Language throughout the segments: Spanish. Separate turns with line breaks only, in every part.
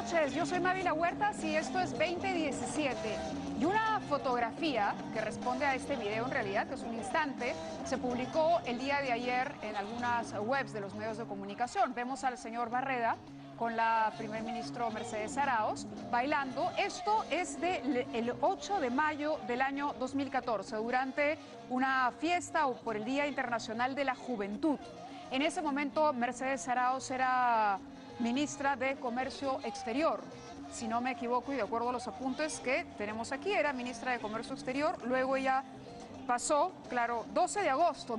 noches, yo soy Mávila Huertas y esto es 2017. Y una fotografía que responde a este video en realidad, que es un instante, se publicó el día de ayer en algunas webs de los medios de comunicación. Vemos al señor Barreda con la primer ministro Mercedes Arauz bailando. Esto es del 8 de mayo del año 2014, durante una fiesta o por el Día Internacional de la Juventud. En ese momento Mercedes Arauz era ministra de Comercio Exterior, si no me equivoco, y de acuerdo a los apuntes que tenemos aquí, era ministra de Comercio Exterior. Luego ella pasó, claro, 12 de agosto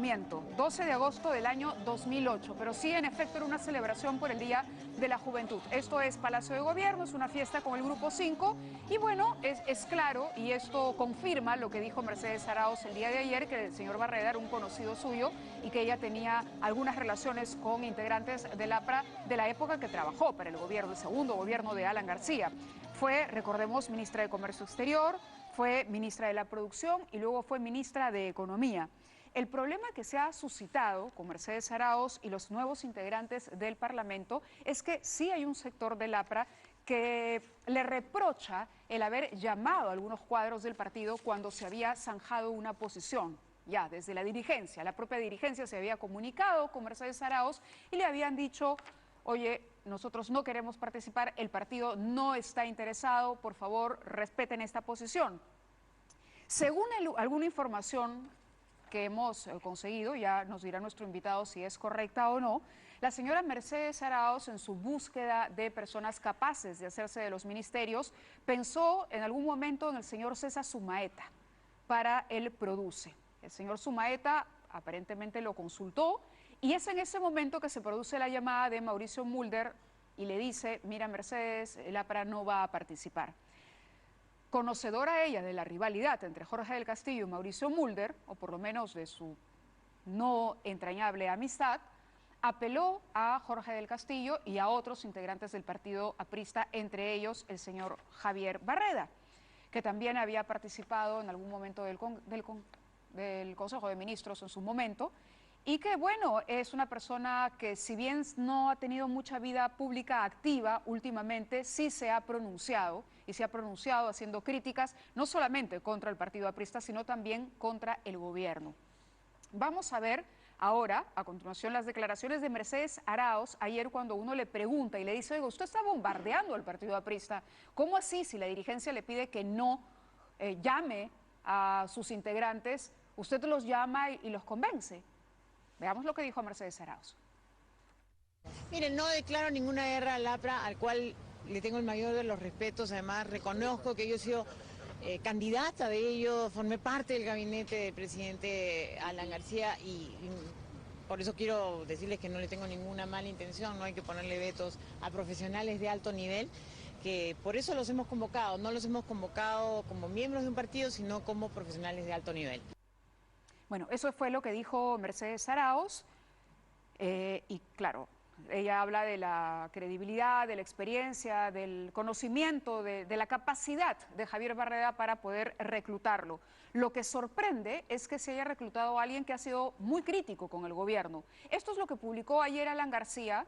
del año 2008, pero sí, en efecto, era una celebración por el Día de la Juventud. Esto es Palacio de Gobierno, es una fiesta con el Grupo 5, y bueno, es claro, y esto confirma lo que dijo Mercedes Arauz el día de ayer, que el señor Barreda era un conocido suyo y que ella tenía algunas relaciones con integrantes del APRA de la época que trabajó para el gobierno, el segundo gobierno de Alan García. Fue, recordemos, ministra de Comercio Exterior, fue ministra de la Producción y luego fue ministra de Economía. El problema que se ha suscitado con Mercedes Arauz y los nuevos integrantes del Parlamento es que sí hay un sector del APRA que le reprocha el haber llamado a algunos cuadros del partido cuando se había zanjado una posición. Ya desde la dirigencia, la propia dirigencia se había comunicado con Mercedes Arauz y le habían dicho: oye, nosotros no queremos participar, el partido no está interesado, por favor, respeten esta posición. Según alguna información que hemos conseguido, ya nos dirá nuestro invitado si es correcta o no, la señora Mercedes Arauz, en su búsqueda de personas capaces de hacerse de los ministerios, pensó en algún momento en el señor César Sumaeta para el Produce. El señor Sumaeta aparentemente lo consultó y es en ese momento que se produce la llamada de Mauricio Mulder y le dice: mira, Mercedes, el APRA no va a participar. Conocedora ella de la rivalidad entre Jorge del Castillo y Mauricio Mulder, o por lo menos de su no entrañable amistad, apeló a Jorge del Castillo y a otros integrantes del partido aprista, entre ellos el señor Javier Barreda, que también había participado en algún momento del Consejo de Ministros en su momento, y que, bueno, es una persona que, si bien no ha tenido mucha vida pública activa últimamente, sí se ha pronunciado, y se ha pronunciado haciendo críticas no solamente contra el partido aprista, sino también contra el gobierno. Vamos a ver ahora, a continuación, las declaraciones de Mercedes Arauz ayer, cuando uno le pregunta y le dice: oiga, usted está bombardeando al partido aprista, ¿cómo así? Si la dirigencia le pide que no llame a sus integrantes, usted los llama y los convence. Veamos lo que dijo Mercedes Arauz.
Miren, no declaro ninguna guerra al APRA, al cual le tengo el mayor de los respetos. Además, reconozco que yo he sido candidata de ello, formé parte del gabinete del presidente Alan García y por eso quiero decirles que no le tengo ninguna mala intención. No hay que ponerle vetos a profesionales de alto nivel, que por eso los hemos convocado. No los hemos convocado como miembros de un partido, sino como profesionales de alto nivel.
Bueno, eso fue lo que dijo Mercedes Arauz y claro, ella habla de la credibilidad, de la experiencia, del conocimiento, de la capacidad de Javier Barreda para poder reclutarlo. Lo que sorprende es que se haya reclutado a alguien que ha sido muy crítico con el gobierno. Esto es lo que publicó ayer Alan García,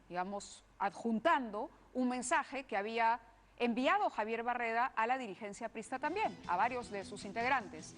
digamos, adjuntando un mensaje que había enviado Javier Barreda a la dirigencia aprista también, a varios de sus integrantes.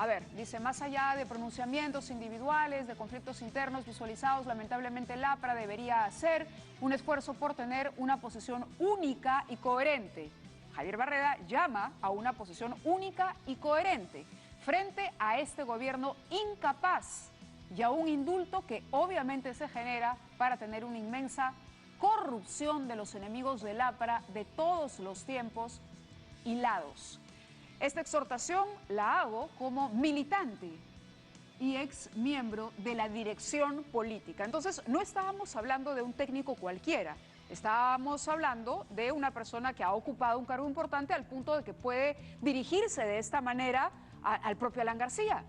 A ver, dice: más allá de pronunciamientos individuales, de conflictos internos visualizados, lamentablemente el APRA debería hacer un esfuerzo por tener una posición única y coherente. Javier Barreda llama a una posición única y coherente frente a este gobierno incapaz y a un indulto que obviamente se genera para tener una inmensa corrupción de los enemigos del APRA de todos los tiempos y lados. Esta exhortación la hago como militante y ex miembro de la dirección política. Entonces, no estábamos hablando de un técnico cualquiera, estábamos hablando de una persona que ha ocupado un cargo importante al punto de que puede dirigirse de esta manera al propio Alan García,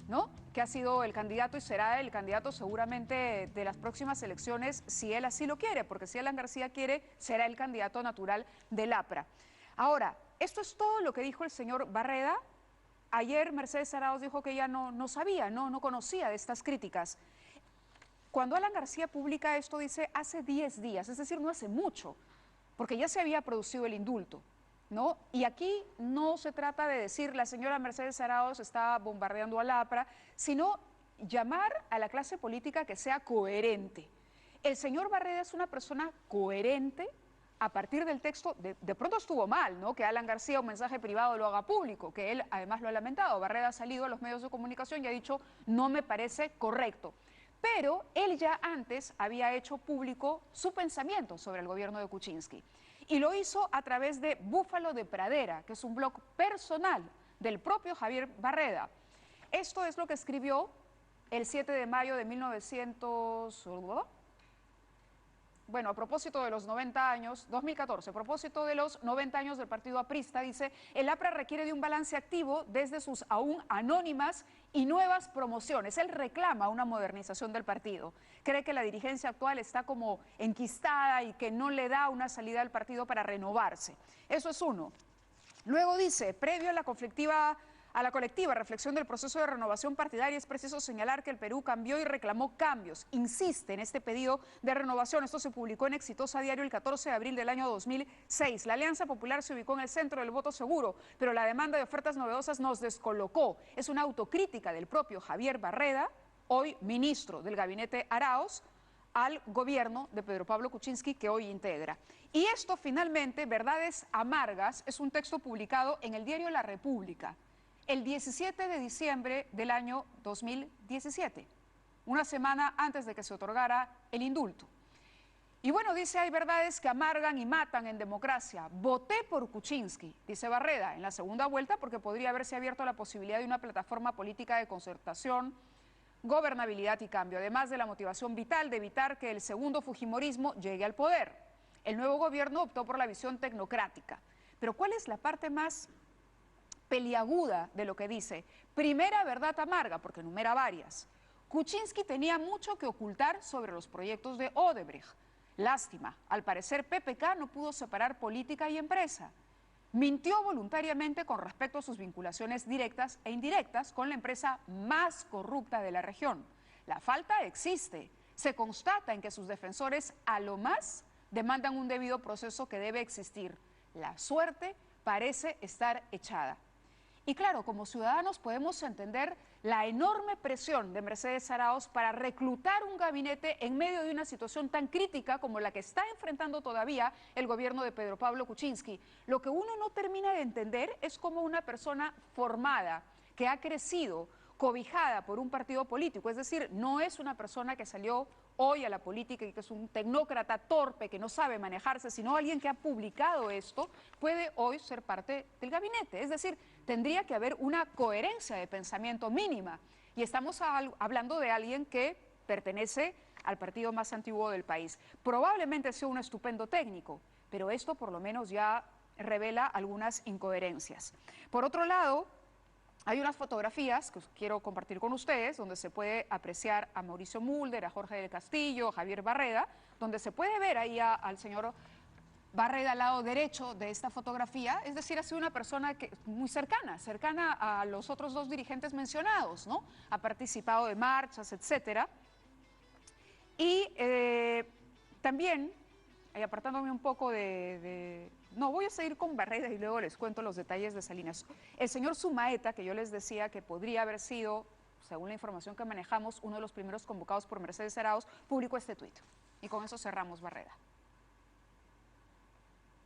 ¿no? Que ha sido el candidato y será el candidato seguramente de las próximas elecciones, si él así lo quiere, porque si Alan García quiere, será el candidato natural del APRA. Ahora, esto es todo lo que dijo el señor Barreda. Ayer Mercedes Arauz dijo que ella no sabía, no conocía de estas críticas. Cuando Alan García publica esto, dice hace 10 días, es decir, no hace mucho. porque ya se había producido el indulto, ¿no? Y aquí no se trata de decir la señora Mercedes Arauz está bombardeando a la APRA, sino llamar a la clase política que sea coherente. El señor Barreda es una persona coherente a partir del texto. De pronto estuvo mal, ¿no?, que Alan García un mensaje privado lo haga público, que él además lo ha lamentado. Barreda ha salido a los medios de comunicación y ha dicho no me parece correcto. Pero él ya antes había hecho público su pensamiento sobre el gobierno de Kuczynski. Y lo hizo a través de Búfalo de Pradera, que es un blog personal del propio Javier Barreda. Esto es lo que escribió el 7 de mayo de 1900... Bueno, a propósito de los 90 años, 2014, a propósito de los 90 años del partido aprista, dice, el APRA requiere de un balance activo desde sus aún anónimas y nuevas promociones. Él reclama una modernización del partido. Cree que la dirigencia actual está como enquistada y que no le da una salida al partido para renovarse. Eso es uno. Luego dice, previo a la colectiva reflexión del proceso de renovación partidaria, es preciso señalar que el Perú cambió y reclamó cambios. Insiste en este pedido de renovación. Esto se publicó en Exitosa Diario el 14 de abril del año 2006. La Alianza Popular se ubicó en el centro del voto seguro, pero la demanda de ofertas novedosas nos descolocó. Es una autocrítica del propio Javier Barreda, hoy ministro del gabinete Arauz, al gobierno de Pedro Pablo Kuczynski, que hoy integra. Y esto finalmente, Verdades Amargas, es un texto publicado en el diario La República el 17 de diciembre del año 2017, una semana antes de que se otorgara el indulto. Y bueno, dice, hay verdades que amargan y matan en democracia. Voté por Kuczynski, dice Barreda, en la segunda vuelta porque podría haberse abierto la posibilidad de una plataforma política de concertación, gobernabilidad y cambio, además de la motivación vital de evitar que el segundo fujimorismo llegue al poder. El nuevo gobierno optó por la visión tecnocrática. Pero ¿cuál es la parte más peliaguda de lo que dice? Primera verdad amarga, porque enumera varias. Kuczynski tenía mucho que ocultar sobre los proyectos de Odebrecht. Lástima, al parecer PPK no pudo separar política y empresa. Mintió voluntariamente con respecto a sus vinculaciones directas e indirectas con la empresa más corrupta de la región. La falta existe. Se constata en que sus defensores a lo más demandan un debido proceso que debe existir. La suerte parece estar echada. Y claro, como ciudadanos podemos entender la enorme presión de Mercedes Arauz para reclutar un gabinete en medio de una situación tan crítica como la que está enfrentando todavía el gobierno de Pedro Pablo Kuczynski. Lo que uno no termina de entender es cómo una persona formada, que ha crecido, cobijada por un partido político, es decir, no es una persona que salió hoy a la política y que es un tecnócrata torpe que no sabe manejarse, sino alguien que ha publicado esto, puede hoy ser parte del gabinete. Es decir, tendría que haber una coherencia de pensamiento mínima. Y estamos hablando de alguien que pertenece al partido más antiguo del país. Probablemente ha sido un estupendo técnico, pero esto por lo menos ya revela algunas incoherencias. Por otro lado, hay unas fotografías que quiero compartir con ustedes donde se puede apreciar a Mauricio Mulder, a Jorge del Castillo, a Javier Barreda, donde se puede ver ahí al señor Barreda al lado derecho de esta fotografía. Es decir, ha sido una persona muy cercana a los otros dos dirigentes mencionados, ¿no? Ha participado de marchas, etcétera. Y también, apartándome un poco no, voy a seguir con Barreda y luego les cuento los detalles de Salinas. El señor Sumaeta, que yo les decía que podría haber sido, según la información que manejamos, uno de los primeros convocados por Mercedes Arauz, publicó este tuit. Y con eso cerramos, Barreda.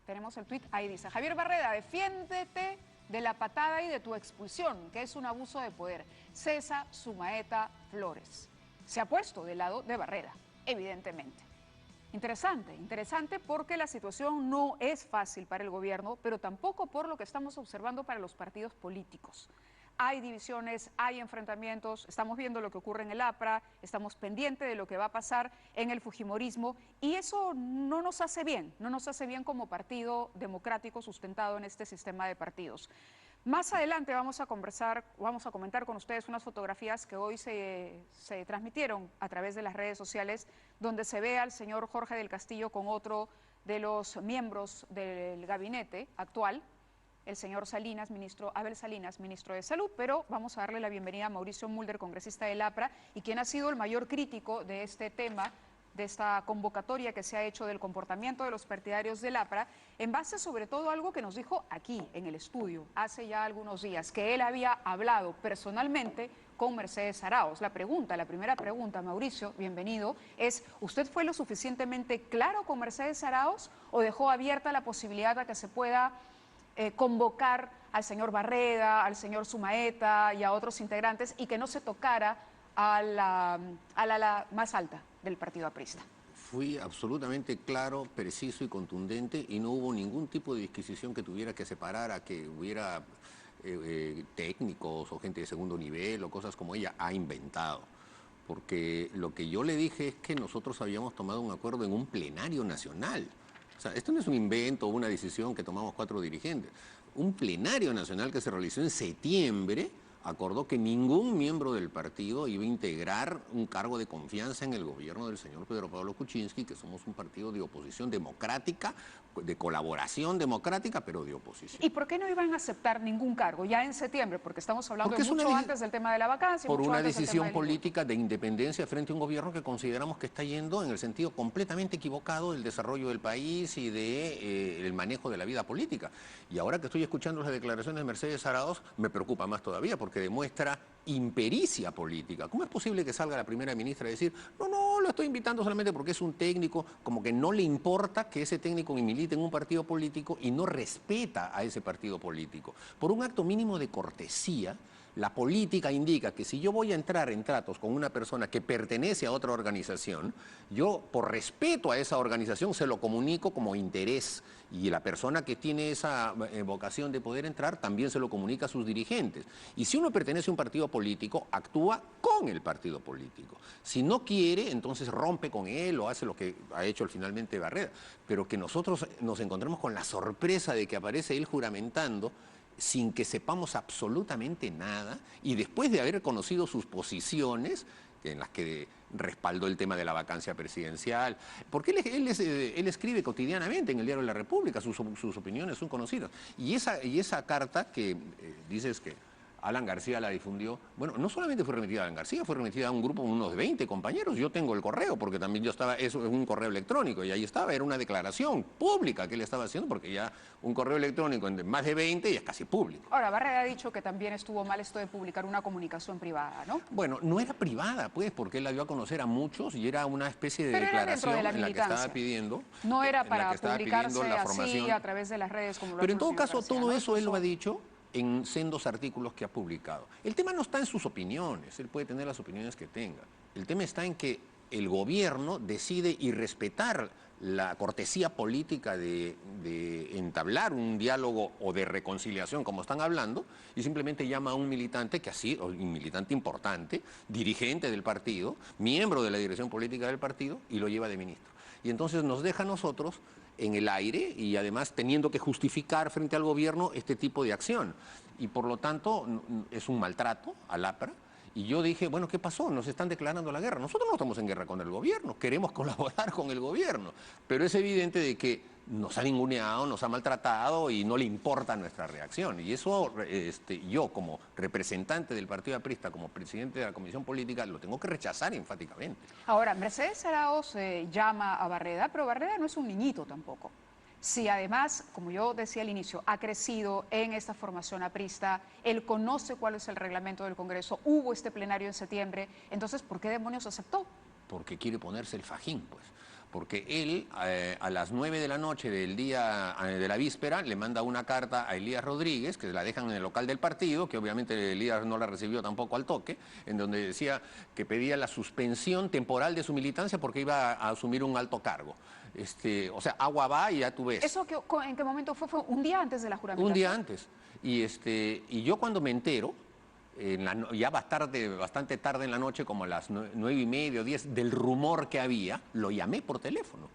Tenemos el tuit, ahí dice, Javier Barreda, defiéndete de la patada y de tu expulsión, que es un abuso de poder. Cesa Sumaeta Flores. Se ha puesto del lado de Barreda, evidentemente. Interesante porque la situación no es fácil para el gobierno, pero tampoco por lo que estamos observando para los partidos políticos. Hay divisiones, hay enfrentamientos, estamos viendo lo que ocurre en el APRA, estamos pendientes de lo que va a pasar en el fujimorismo y eso no nos hace bien como partido democrático sustentado en este sistema de partidos. Más adelante vamos a comentar con ustedes unas fotografías que hoy se transmitieron a través de las redes sociales, donde se ve al señor Jorge del Castillo con otro de los miembros del gabinete actual, el señor Salinas, Abel Salinas, ministro de Salud, pero vamos a darle la bienvenida a Mauricio Mulder, congresista del APRA, y quien ha sido el mayor crítico de este tema de esta convocatoria que se ha hecho del comportamiento de los partidarios del APRA, en base sobre todo a algo que nos dijo aquí en el estudio hace ya algunos días, que él había hablado personalmente con Mercedes Arauz. La primera pregunta, Mauricio, bienvenido, es: ¿usted fue lo suficientemente claro con Mercedes Arauz o dejó abierta la posibilidad de que se pueda convocar al señor Barreda, al señor Sumaeta y a otros integrantes y que no se tocara a la más alta del partido aprista?
Fui absolutamente claro, preciso y contundente, y no hubo ningún tipo de disquisición que tuviera que separar a que hubiera técnicos o gente de segundo nivel o cosas como ella ha inventado. Porque lo que yo le dije es que nosotros habíamos tomado un acuerdo en un plenario nacional. O sea, esto no es un invento o una decisión que tomamos 4 dirigentes. Un plenario nacional que se realizó en septiembre acordó que ningún miembro del partido iba a integrar un cargo de confianza en el gobierno del señor Pedro Pablo Kuczynski, que somos un partido de oposición democrática, de colaboración democrática, pero de oposición.
¿Y por qué no iban a aceptar ningún cargo ya en septiembre? Porque estamos hablando de mucho antes del tema de la vacancia.
Por una decisión política de independencia frente a un gobierno que consideramos que está yendo en el sentido completamente equivocado del desarrollo del país y del manejo de la vida política. Y ahora que estoy escuchando las declaraciones de Mercedes Arauz, me preocupa más todavía, porque demuestra impericia política. ¿Cómo es posible que salga la primera ministra a decir: no, lo estoy invitando solamente porque es un técnico, como que no le importa que ese técnico milite en un partido político y no respeta a ese partido político? Por un acto mínimo de cortesía, la política indica que si yo voy a entrar en tratos con una persona que pertenece a otra organización, yo por respeto a esa organización se lo comunico como interés, y la persona que tiene esa vocación de poder entrar también se lo comunica a sus dirigentes. Y si uno pertenece a un partido político, actúa con el partido político. Si no quiere, entonces rompe con él o hace lo que ha hecho finalmente Barreda. Pero que nosotros nos encontremos con la sorpresa de que aparece él juramentando sin que sepamos absolutamente nada, y después de haber conocido sus posiciones, en las que respaldó el tema de la vacancia presidencial, porque él escribe cotidianamente en el Diario de la República, sus opiniones son conocidas. Y esa carta que dices que Alan García la difundió, bueno, no solamente fue remitida a Alan García, fue remitida a un grupo de unos 20 compañeros. Yo tengo el correo, porque también yo estaba, eso es un correo electrónico, y ahí estaba, era una declaración pública que él estaba haciendo, porque ya un correo electrónico en más de 20 ya es casi público.
Ahora, Barreda ha dicho que también estuvo mal esto de publicar una comunicación privada, ¿no?
Bueno, no era privada, pues, porque él la dio a conocer a muchos y era una especie de declaración en la que estaba pidiendo.
No era para publicarse así a través de las redes como lo ha hecho.
Pero en todo caso,
García,
todo
¿no?
eso él lo ha dicho en sendos artículos que ha publicado. El tema no está en sus opiniones, él puede tener las opiniones que tenga. El tema está en que el gobierno decide irrespetar la cortesía política de entablar un diálogo o de reconciliación, como están hablando, y simplemente llama a un militante que así, un militante importante, dirigente del partido, miembro de la dirección política del partido, y lo lleva de ministro. Y entonces nos deja a nosotros en el aire, y además teniendo que justificar frente al gobierno este tipo de acción. Y por lo tanto es un maltrato al APRA. Y yo dije, bueno, ¿qué pasó? Nos están declarando la guerra. Nosotros no estamos en guerra con el gobierno, queremos colaborar con el gobierno. Pero es evidente de que nos ha ninguneado, nos ha maltratado y no le importa nuestra reacción. Y eso yo, como representante del partido aprista, como presidente de la Comisión Política, lo tengo que rechazar enfáticamente.
Ahora, Mercedes Arauz llama a Barreda, pero Barreda no es un niñito tampoco. Si además, como yo decía al inicio, ha crecido en esta formación aprista, él conoce cuál es el reglamento del Congreso, hubo este plenario en septiembre, entonces, ¿por qué demonios aceptó?
Porque quiere ponerse el fajín, pues. Porque él, a las 9 de la noche del día de la víspera, le manda una carta a Elías Rodríguez, que la dejan en el local del partido, que obviamente Elías no la recibió tampoco al toque, en donde decía que pedía la suspensión temporal de su militancia porque iba a asumir un alto cargo. O sea, agua va y ya tú ves.
¿Eso en qué momento fue? ¿Fue un día antes de la juramentación?
Un día antes. Y yo cuando me entero, ya bastante tarde en la noche, como a las 9:30 o 10, del rumor que había, lo llamé por teléfono.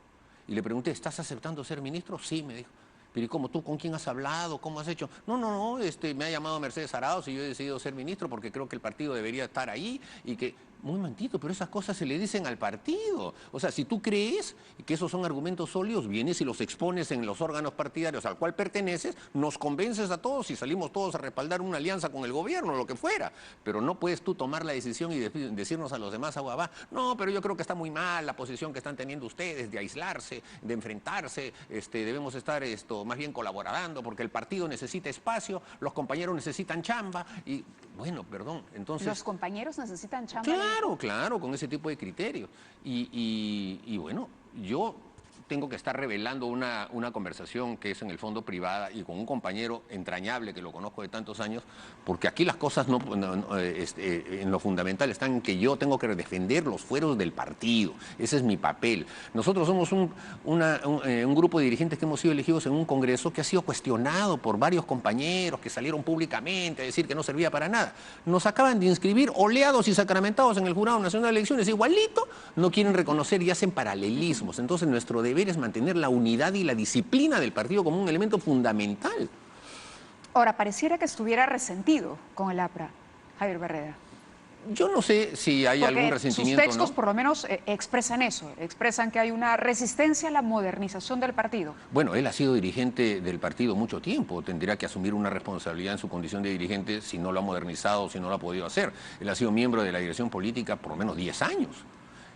Y le pregunté, ¿estás aceptando ser ministro? Sí, me dijo. Pero ¿y cómo tú? ¿Con quién has hablado? ¿Cómo has hecho? No, me ha llamado Mercedes Arauz y yo he decidido ser ministro porque creo que el partido debería estar ahí y que... Muy momentito, pero esas cosas se le dicen al partido. O sea, si tú crees que esos son argumentos sólidos, vienes y los expones en los órganos partidarios al cual perteneces, nos convences a todos y salimos todos a respaldar una alianza con el gobierno, lo que fuera. Pero no puedes tú tomar la decisión y decirnos a los demás, aguabá, no, pero yo creo que está muy mal la posición que están teniendo ustedes de aislarse, de enfrentarse, debemos estar más bien colaborando porque el partido necesita espacio, los compañeros necesitan chamba y, bueno, perdón, entonces...
¿Los compañeros necesitan chamba?
Claro, con ese tipo de criterios. Y bueno, yo tengo que estar revelando una conversación que es en el fondo privada y con un compañero entrañable que lo conozco de tantos años, porque aquí las cosas en lo fundamental están en que yo tengo que defender los fueros del partido. Ese es mi papel. Nosotros somos un grupo de dirigentes que hemos sido elegidos en un congreso que ha sido cuestionado por varios compañeros que salieron públicamente a decir que no servía para nada. Nos acaban de inscribir oleados y sacramentados en el Jurado Nacional de Elecciones, igualito, no quieren reconocer y hacen paralelismos. Entonces nuestro deber es mantener la unidad y la disciplina del partido como un elemento fundamental.
Ahora, pareciera que estuviera resentido con el APRA, Javier Barreda.
Yo no sé si hay algún resentimiento.
Sus textos
¿no?
por lo menos expresan eso, expresan que hay una resistencia a la modernización del partido.
Bueno, él ha sido dirigente del partido mucho tiempo, tendría que asumir una responsabilidad en su condición de dirigente si no lo ha modernizado, si no lo ha podido hacer. Él ha sido miembro de la dirección política por lo menos 10 años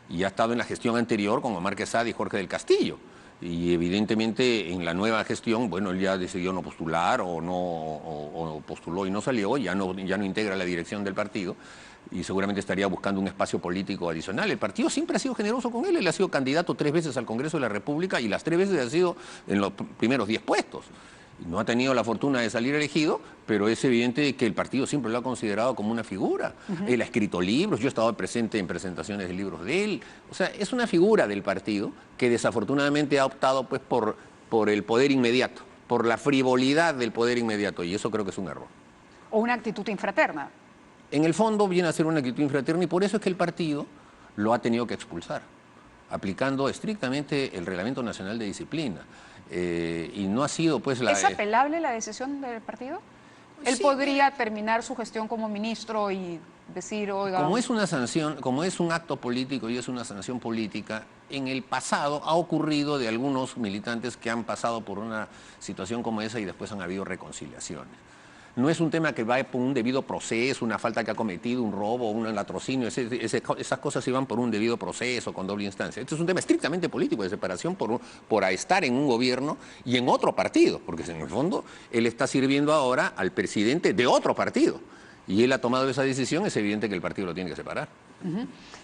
y ha estado en la gestión anterior con Omar Quesada y Jorge del Castillo. Y evidentemente en la nueva gestión, bueno, él ya decidió no postular o postuló y no salió, ya no integra la dirección del partido y seguramente estaría buscando un espacio político adicional. El partido siempre ha sido generoso con él ha sido candidato 3 veces al Congreso de la República y las 3 veces ha sido en los primeros 10 puestos. No ha tenido la fortuna de salir elegido, pero es evidente que el partido siempre lo ha considerado como una figura. Él ha escrito libros, yo he estado presente en presentaciones de libros de él. O sea, es una figura del partido que desafortunadamente ha optado pues, por el poder inmediato, por la frivolidad del poder inmediato, y eso creo que es un error.
O una actitud infraterna.
En el fondo viene a ser una actitud infraterna y por eso es que el partido lo ha tenido que expulsar, aplicando estrictamente el Reglamento Nacional de Disciplina. Y no ha sido pues la...
¿Es apelable la decisión del partido? Él
sí,
podría terminar su gestión como ministro y decir, oiga...
Como es una sanción, como es un acto político y es una sanción política, en el pasado ha ocurrido de algunos militantes que han pasado por una situación como esa y después han habido reconciliaciones. No es un tema que va por un debido proceso, una falta que ha cometido, un robo, un latrocinio, esas cosas iban por un debido proceso, con doble instancia. Este es un tema estrictamente político, de separación por estar en un gobierno y en otro partido, porque en el fondo él está sirviendo ahora al presidente de otro partido. Y él ha tomado esa decisión, es evidente que el partido lo tiene que separar.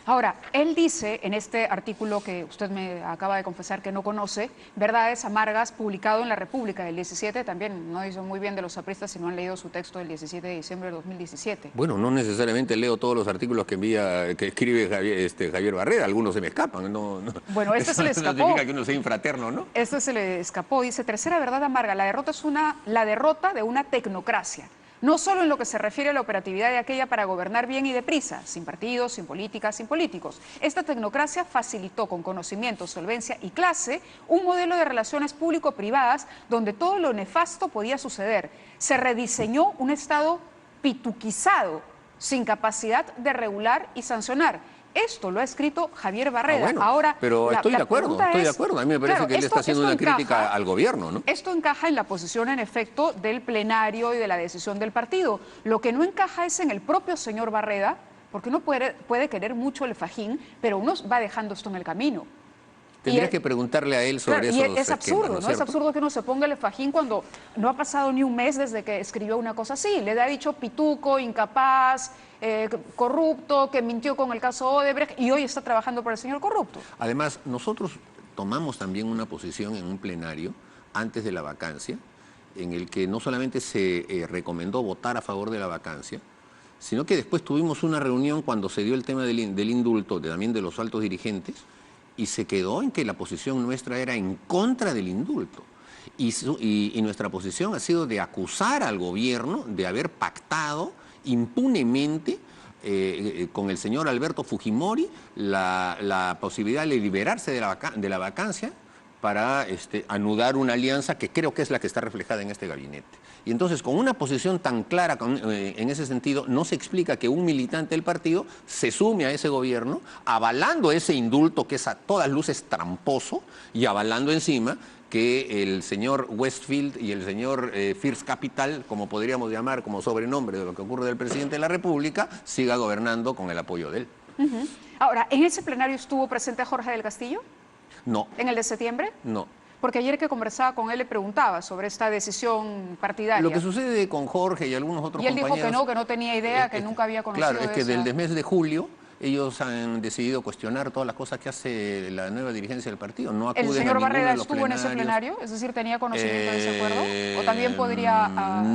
Ahora, él dice en este artículo que usted me acaba de confesar que no conoce, Verdades Amargas, publicado en La República del 17, también no dice muy bien de los apristas si no han leído su texto del 17 de diciembre de 2017.
Bueno, no necesariamente leo todos los artículos que escribe Javier Barreda, algunos se me escapan. No,
bueno, este se le escapó.
No significa que uno sea infraterno, ¿no?
Este se le escapó, dice, tercera verdad amarga, la derrota es la derrota de una tecnocracia. No solo en lo que se refiere a la operatividad de aquella para gobernar bien y deprisa, sin partidos, sin políticas, sin políticos. Esta tecnocracia facilitó con conocimiento, solvencia y clase un modelo de relaciones público-privadas donde todo lo nefasto podía suceder. Se rediseñó un Estado pituquizado, sin capacidad de regular y sancionar. Esto lo ha escrito Javier Barreda.
Bueno,
ahora,
pero estoy de acuerdo. A mí me parece que él está haciendo una crítica al gobierno, ¿no?
Esto encaja en la posición, en efecto, del plenario y de la decisión del partido. Lo que no encaja es en el propio señor Barreda, porque uno puede querer mucho el fajín, pero uno va dejando esto en el camino.
Tendrías que preguntarle a él sobre eso.
Es absurdo, ¿no? Es absurdo que uno se ponga el fajín cuando no ha pasado ni un mes desde que escribió una cosa así. Le ha dicho pituco, incapaz, corrupto, que mintió con el caso Odebrecht y hoy está trabajando para el señor corrupto.
Además, nosotros tomamos también una posición en un plenario antes de la vacancia, en el que no solamente se recomendó votar a favor de la vacancia, sino que después tuvimos una reunión cuando se dio el tema del indulto, también de los altos dirigentes, y se quedó en que la posición nuestra era en contra del indulto. Y nuestra posición ha sido de acusar al gobierno de haber pactado impunemente con el señor Alberto Fujimori la posibilidad de liberarse de la vacancia para anudar una alianza que creo que es la que está reflejada en este gabinete. Y entonces, con una posición tan clara en ese sentido, no se explica que un militante del partido se sume a ese gobierno, avalando ese indulto que es a todas luces tramposo y avalando encima que el señor Westfield y el señor First Capital, como podríamos llamar como sobrenombre de lo que ocurre del presidente de la República, siga gobernando con el apoyo de él.
Ahora, ¿en ese plenario estuvo presente Jorge del Castillo?
No.
¿En el de septiembre?
No.
Porque ayer que conversaba con él le preguntaba sobre esta decisión partidaria.
Lo que sucede con Jorge y algunos otros compañeros...
Y él dijo que no tenía idea, que nunca había conocido
Claro, es que
esa...
desde el mes de julio ellos han decidido cuestionar todas las cosas que hace la nueva dirigencia del partido. No acuden
¿El señor
a
Barreda
de los
estuvo en ese plenario? Es decir, ¿tenía conocimiento de ese acuerdo? ¿O también podría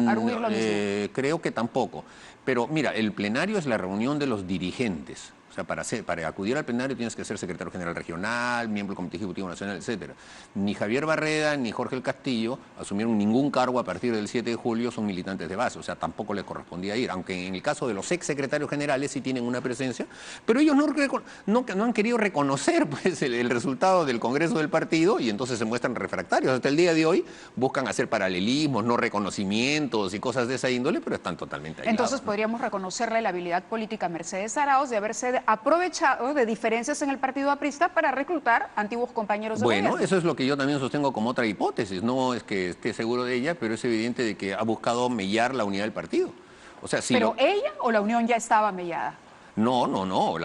arguir lo mismo?
Creo que tampoco. Pero mira, el plenario es la reunión de los dirigentes. O sea, para acudir al plenario tienes que ser secretario general regional, miembro del Comité Ejecutivo Nacional, etc. Ni Javier Barreda ni Jorge del Castillo asumieron ningún cargo a partir del 7 de julio, son militantes de base, o sea, tampoco les correspondía ir, aunque en el caso de los ex secretarios generales sí tienen una presencia, pero ellos no han querido reconocer pues, el resultado del Congreso del partido y entonces se muestran refractarios. Hasta el día de hoy buscan hacer paralelismos, no reconocimientos y cosas de esa índole, pero están totalmente aislados.
Entonces podríamos reconocerle la habilidad política a Mercedes Arauz de haberse aprovechado de diferencias en el partido aprista para reclutar antiguos compañeros de gobierno.
Bueno, eso es lo que yo también sostengo como otra hipótesis. No es que esté seguro de ella, pero es evidente de que ha buscado mellar la unidad del partido. O sea, si
¿Pero ella o la unión ya estaba mellada?
No.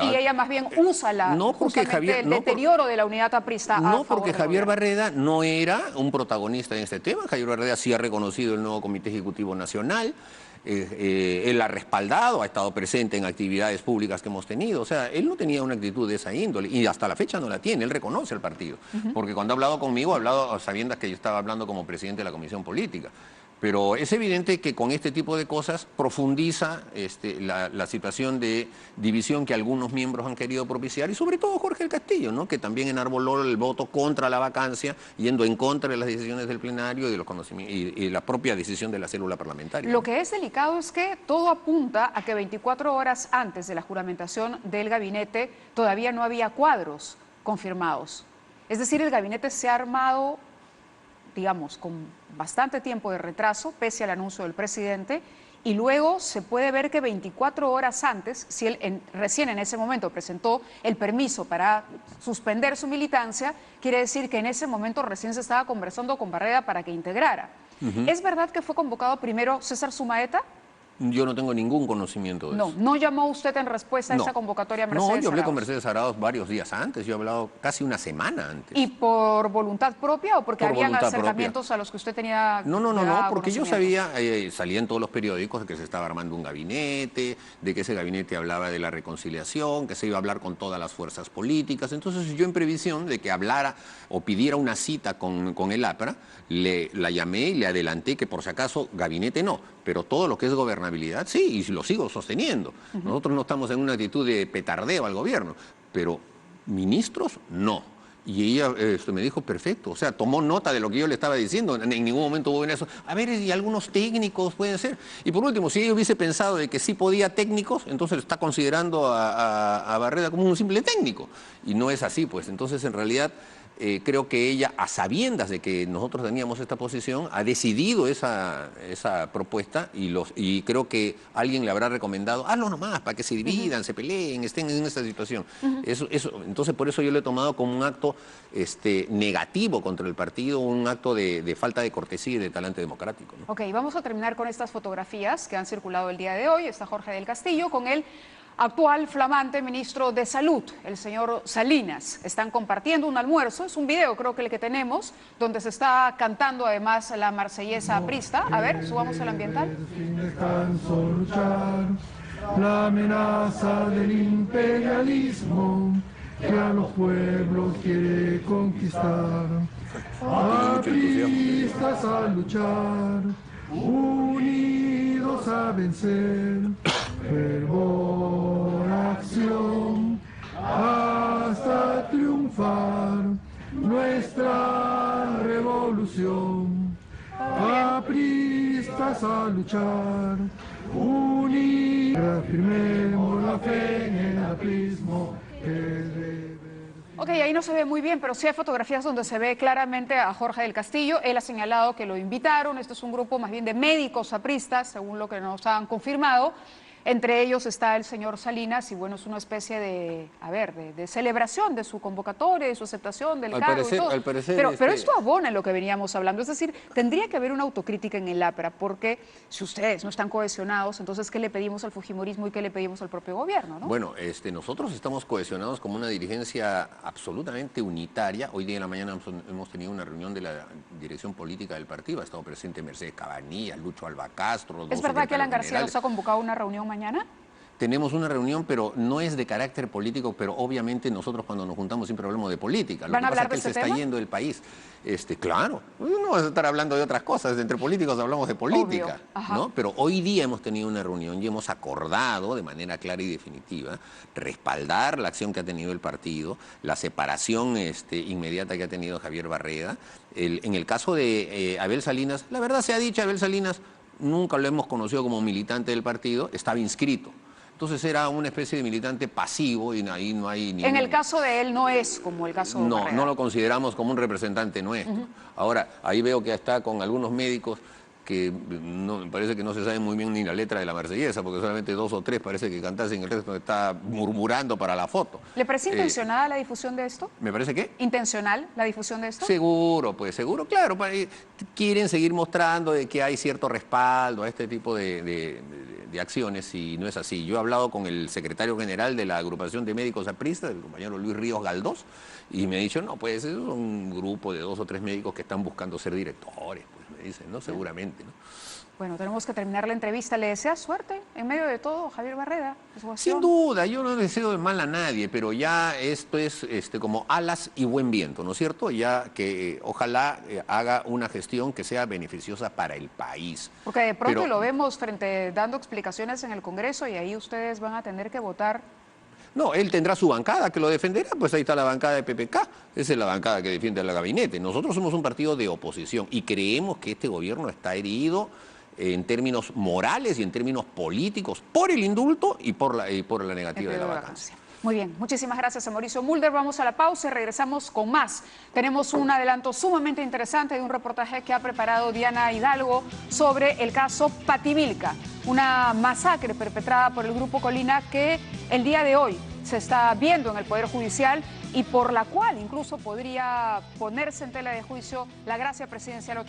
Y ella más bien usa el deterioro de la unidad aprista.
No, porque Javier Barreda no era un protagonista en este tema. Javier Barreda sí ha reconocido el nuevo Comité Ejecutivo Nacional. Él ha respaldado, ha estado presente en actividades públicas que hemos tenido. O sea, él no tenía una actitud de esa índole y hasta la fecha no la tiene. Él reconoce el partido. Porque cuando ha hablado conmigo, ha hablado sabiendo que yo estaba hablando como presidente de la Comisión Política. Pero es evidente que con este tipo de cosas profundiza la situación de división que algunos miembros han querido propiciar y sobre todo Jorge del Castillo, ¿no? Que también enarboló el voto contra la vacancia, yendo en contra de las decisiones del plenario y de los conocimientos y la propia decisión de la célula parlamentaria.
Lo que es delicado es que todo apunta a que 24 horas antes de la juramentación del gabinete todavía no había cuadros confirmados. Es decir, el gabinete se ha armado, digamos, con bastante tiempo de retraso, pese al anuncio del presidente, y luego se puede ver que 24 horas antes, si él recién en ese momento presentó el permiso para suspender su militancia, quiere decir que en ese momento recién se estaba conversando con Barreda para que integrara. ¿Es verdad que fue convocado primero César Sumaeta?
Yo no tengo ningún conocimiento de eso.
¿No llamó usted en respuesta a esa convocatoria a Mercedes Arauz?
No, yo hablé con Mercedes Arauz varios días antes, yo he hablado casi una semana antes.
¿Y por voluntad propia o porque habían acercamientos a los que usted tenía?
No, porque yo sabía, salía en todos los periódicos de que se estaba armando un gabinete, de que ese gabinete hablaba de la reconciliación, que se iba a hablar con todas las fuerzas políticas. Entonces yo en previsión de que hablara o pidiera una cita con el APRA, la llamé y le adelanté que por si acaso gabinete no, pero todo lo que es gobernabilidad sí, y lo sigo sosteniendo. Nosotros no estamos en una actitud de petardeo al gobierno, pero ministros no. Y ella me dijo, perfecto, o sea, tomó nota de lo que yo le estaba diciendo, en ningún momento hubo eso. A ver, y algunos técnicos pueden ser. Y por último, si ella hubiese pensado de que sí podía técnicos, entonces está considerando a Barreda como un simple técnico. Y no es así, pues. Entonces, en realidad, creo que ella, a sabiendas de que nosotros teníamos esta posición, ha decidido esa propuesta y creo que alguien le habrá recomendado, hazlo nomás, para que se dividan, se peleen, estén en esta situación. Entonces, por eso yo lo he tomado como un acto negativo contra el partido, un acto de falta de cortesía y de talante democrático, ¿no?
Ok, vamos a terminar con estas fotografías que han circulado el día de hoy. Está Jorge del Castillo con el actual flamante ministro de Salud, el señor Salinas. Están compartiendo un almuerzo, es un video creo que el que tenemos, donde se está cantando además la marsellesa aprista. A ver, subamos el ambiental.
Sin descanso luchar la amenaza del imperialismo que a los pueblos quiere conquistar. Apristas a luchar, unidos a vencer, fervor, acción, hasta triunfar nuestra revolución. Apristas a luchar, unidos, afirmemos la fe en el aprismo que debe.
Ok, ahí no se ve muy bien, pero sí hay fotografías donde se ve claramente a Jorge del Castillo. Él ha señalado que lo invitaron. Esto es un grupo más bien de médicos apristas, según lo que nos han confirmado. Entre ellos está el señor Salinas y bueno, es una especie de, de celebración de su convocatoria, de su aceptación del cargo y todo. Pero esto abona en lo que veníamos hablando. Es decir, tendría que haber una autocrítica en el APRA, porque si ustedes no están cohesionados, entonces ¿qué le pedimos al fujimorismo y qué le pedimos al propio gobierno, ¿no?
Bueno, nosotros estamos cohesionados como una dirigencia absolutamente unitaria. Hoy día en la mañana hemos tenido una reunión de la dirección política del partido. Ha estado presente Mercedes Cabanillas, Lucho Alba Castro.
¿Es verdad que Alan García nos ha convocado a una reunión mañana?
Tenemos una reunión, pero no es de carácter político, pero obviamente nosotros cuando nos juntamos siempre hablamos de política.
¿Van a hablar de ese
tema? Se está yendo el país. Claro, no vas a estar hablando de otras cosas, entre políticos hablamos de política, ¿no? Pero hoy día hemos tenido una reunión y hemos acordado de manera clara y definitiva respaldar la acción que ha tenido el partido, la separación inmediata que ha tenido Javier Barreda. En el caso de Abel Salinas, la verdad se ha dicho, Abel Salinas nunca lo hemos conocido como militante del partido, estaba inscrito. Entonces era una especie de militante pasivo y ahí no hay ningún...
En el caso de él no es como el caso de Barreda.
No lo consideramos como un representante nuestro. Ahora, ahí veo que está con algunos médicos que me parece que no se sabe muy bien ni la letra de la Marsellesa, porque solamente 2 o 3 parece que cantasen, el resto está murmurando para la foto.
¿Le parece intencionada la difusión de esto?
¿Me parece qué?
¿Intencional la difusión de esto?
Seguro, pues seguro, claro. Quieren seguir mostrando de que hay cierto respaldo a este tipo de acciones y no es así. Yo he hablado con el secretario general de la agrupación de médicos apristas, el compañero Luis Ríos Galdós, y me ha dicho, no, pues es un grupo de 2 o 3 médicos que están buscando ser directores, pues me dicen, ¿no? Seguramente, ¿no?
Bueno, tenemos que terminar la entrevista. ¿Le desea suerte en medio de todo, Javier Barreda?
Sin duda, yo no deseo mal a nadie, pero ya esto es como alas y buen viento, ¿no es cierto? Ya que ojalá haga una gestión que sea beneficiosa para el país.
Porque de pronto lo vemos dando explicaciones en el Congreso y ahí ustedes van a tener que votar.
No, él tendrá su bancada que lo defenderá, pues ahí está la bancada de PPK, esa es la bancada que defiende al gabinete. Nosotros somos un partido de oposición y creemos que este gobierno está herido en términos morales y en términos políticos por el indulto y por la negativa de la vacancia.
Muy bien, muchísimas gracias a Mauricio Mulder. Vamos a la pausa y regresamos con más. Tenemos un adelanto sumamente interesante de un reportaje que ha preparado Diana Hidalgo sobre el caso Pativilca, una masacre perpetrada por el Grupo Colina que el día de hoy se está viendo en el Poder Judicial y por la cual incluso podría ponerse en tela de juicio la gracia presidencial